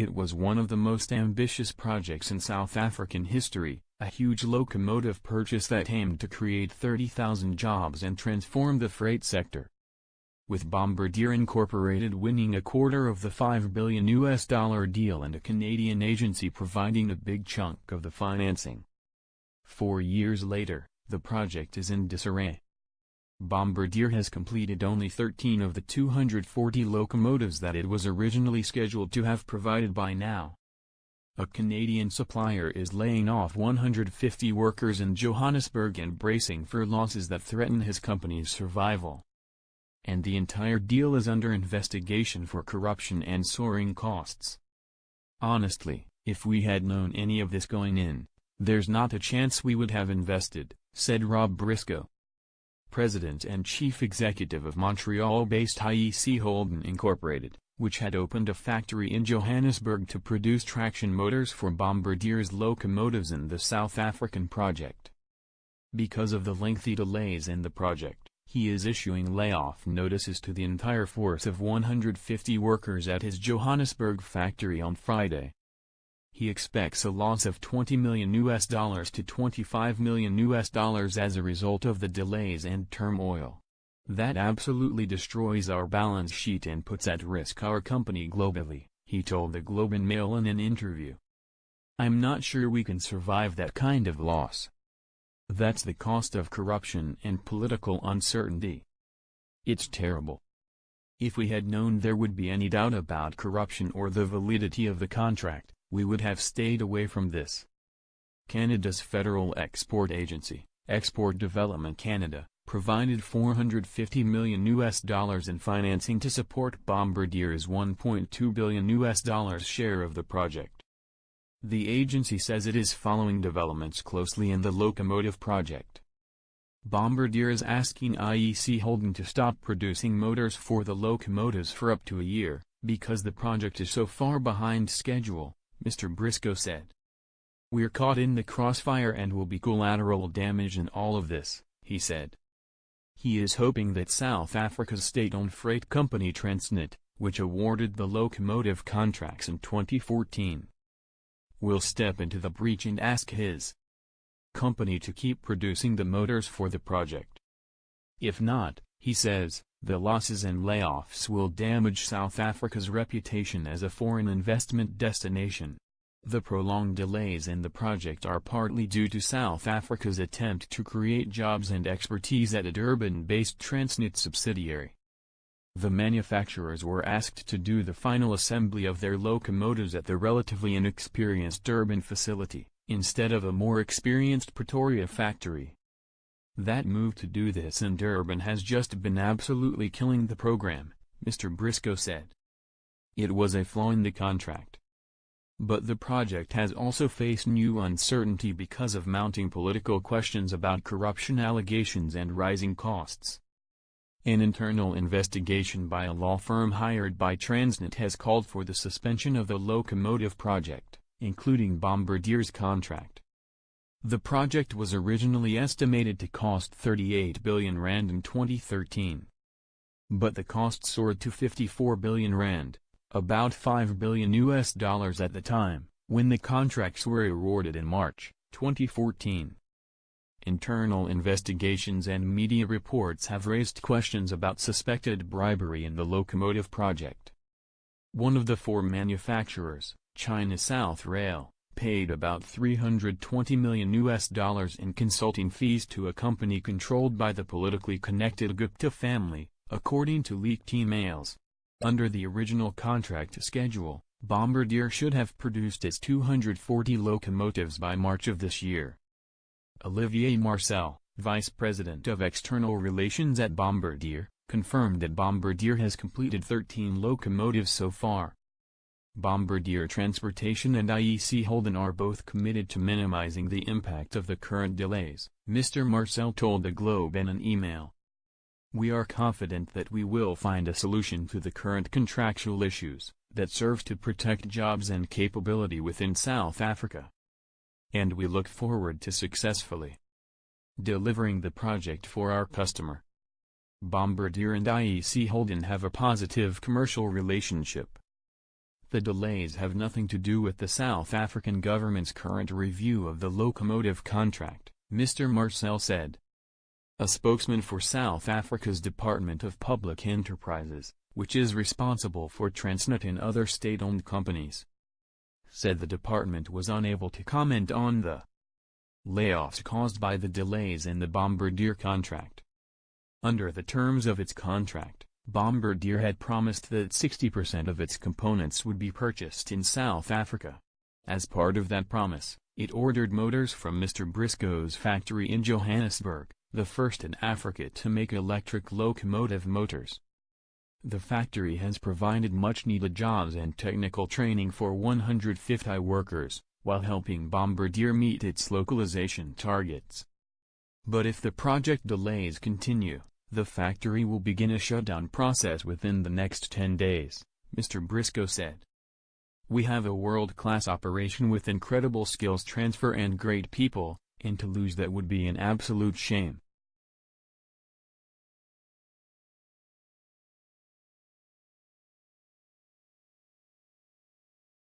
It was one of the most ambitious projects in South African history, a huge locomotive purchase that aimed to create 30,000 jobs and transform the freight sector. With Bombardier Incorporated winning a quarter of the $5 billion deal and a Canadian agency providing a big chunk of the financing. 4 years later, the project is in disarray. Bombardier has completed only 13 of the 240 locomotives that it was originally scheduled to have provided by now. A Canadian supplier is laying off 150 workers in Johannesburg and bracing for losses that threaten his company's survival. And the entire deal is under investigation for corruption and soaring costs. Honestly, if we had known any of this going in, there's not a chance we would have invested, said Rob Briscoe, President and Chief Executive of Montreal-based IEC Holden Incorporated, which had opened a factory in Johannesburg to produce traction motors for Bombardier's locomotives in the South African project. Because of the lengthy delays in the project, he is issuing layoff notices to the entire force of 150 workers at his Johannesburg factory on Friday. He expects a loss of $20 million to $25 million as a result of the delays and turmoil. That absolutely destroys our balance sheet and puts at risk our company globally, he told the Globe and Mail in an interview. I'm not sure we can survive that kind of loss. That's the cost of corruption and political uncertainty. It's terrible. If we had known there would be any doubt about corruption or the validity of the contract, we would have stayed away from this. Canada's federal export agency, Export Development Canada, provided $450 million in financing to support Bombardier's $1.2 billion share of the project. The agency says it is following developments closely in the locomotive project. Bombardier is asking IEC Holden to stop producing motors for the locomotives for up to a year, because the project is so far behind schedule, Mr. Briscoe said. We're caught in the crossfire and will be collateral damage in all of this, he said. He is hoping that South Africa's state-owned freight company Transnet, which awarded the locomotive contracts in 2014, will step into the breach and ask his company to keep producing the motors for the project. If not, he says, the losses and layoffs will damage South Africa's reputation as a foreign investment destination. The prolonged delays in the project are partly due to South Africa's attempt to create jobs and expertise at a Durban-based Transnet subsidiary. The manufacturers were asked to do the final assembly of their locomotives at the relatively inexperienced Durban facility, instead of a more experienced Pretoria factory. That move to do this in Durban has just been absolutely killing the program, Mr. Briscoe said. It was a flaw in the contract. But the project has also faced new uncertainty because of mounting political questions about corruption allegations and rising costs. An internal investigation by a law firm hired by Transnet has called for the suspension of the locomotive project, including Bombardier's contract. The project was originally estimated to cost R38 billion in 2013. But the cost soared to R54 billion, about $5 billion at the time, when the contracts were awarded in March 2014. Internal investigations and media reports have raised questions about suspected bribery in the locomotive project. One of the four manufacturers, China South Rail, paid about $320 million in consulting fees to a company controlled by the politically connected Gupta family, according to leaked emails. Under the original contract schedule, Bombardier should have produced its 240 locomotives by March of this year. Olivier Marcel, Vice President of External Relations at Bombardier, confirmed that Bombardier has completed 13 locomotives so far. Bombardier Transportation and IEC Holden are both committed to minimizing the impact of the current delays, Mr. Marcel told the Globe in an email. We are confident that we will find a solution to the current contractual issues, that serve to protect jobs and capability within South Africa. And we look forward to successfully delivering the project for our customer. Bombardier and IEC Holden have a positive commercial relationship. The delays have nothing to do with the South African government's current review of the locomotive contract, Mr. Marcel said. A spokesman for South Africa's Department of Public Enterprises, which is responsible for Transnet and other state-owned companies, said the department was unable to comment on the layoffs caused by the delays in the Bombardier contract. Under the terms of its contract, Bombardier had promised that 60% of its components would be purchased in South Africa. As part of that promise, it ordered motors from Mr. Briscoe's factory in Johannesburg, the first in Africa to make electric locomotive motors. The factory has provided much-needed jobs and technical training for 150 workers, while helping Bombardier meet its localization targets. But if the project delays continue, the factory will begin a shutdown process within the next 10 days, Mr. Briscoe said. We have a world-class operation with incredible skills transfer and great people, and to lose that would be an absolute shame.